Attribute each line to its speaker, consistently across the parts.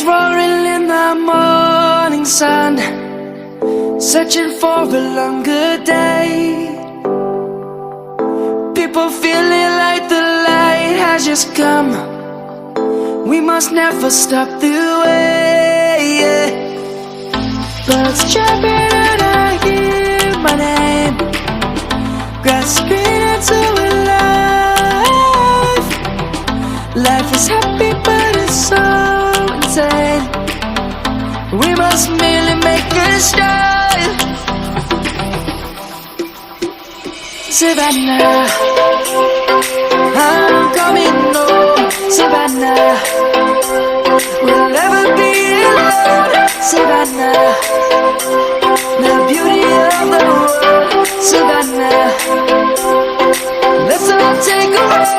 Speaker 1: roaring in the morning sun, searching for a longer day. People feeling like the light has just come. We must never stop the way, yeah. Birds chirping and I hear my name, grasping into a life. Life is happy but it's so insane. We must merely make a start. Savannah, I'm coming home. Savannah, we'll never be alone. Savannah, the beauty of the world. Savannah, let's all take a walk.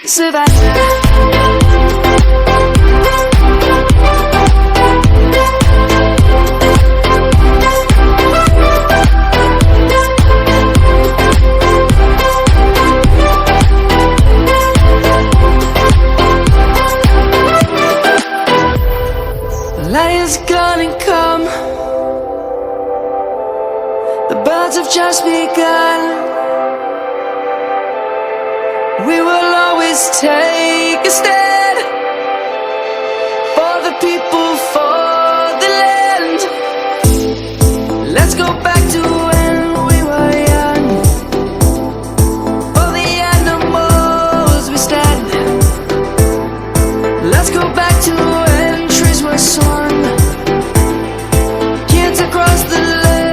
Speaker 1: Savannah. Lion's gonna come. The birds have just begun. We will always take a stand for the people, for the land. Let's go back to when we were young. For the animals we stand. Let's go back to when trees were swung. Kids across the land.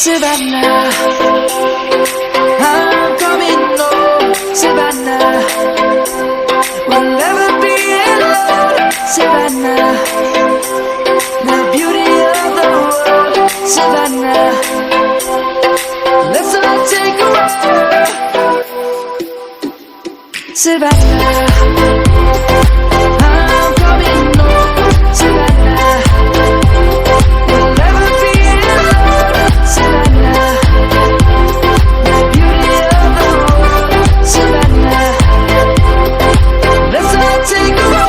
Speaker 1: Savannah, I'm coming home. Savannah, we'll never be alone. Savannah, the beauty of the world. Savannah, let's all take a walk. Savannah, I'm coming home. Savannah, we'll never be alone. Savannah, the beauty of the world. Savannah, let's all take a walk.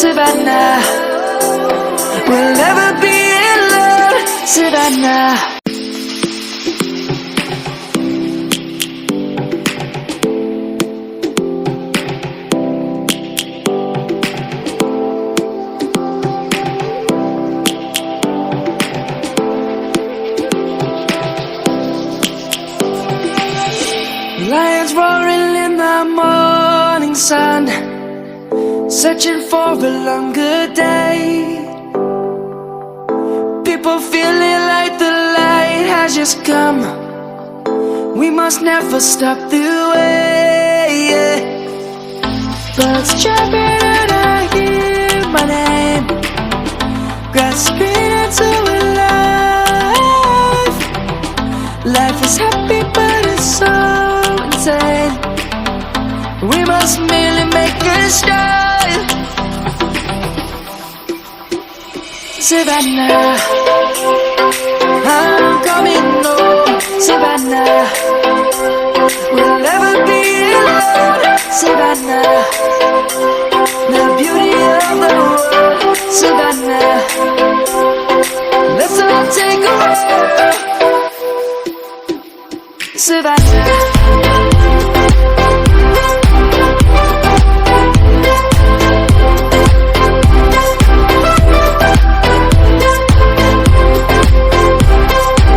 Speaker 1: Savannah, we'll never be alone. Savannah. Lions roaring in the morning sun, searching for a longer day. People feeling like the light has just come. We must never stop the way, yeah. Birds chirping and I hear my name, grasping into a life. Life is happy but it's so insane. We must merely make a start. Savannah, I'm coming home. Savannah, we'll never be alone. Savannah, the beauty of the world. Savannah, let's all take a walk. Savannah.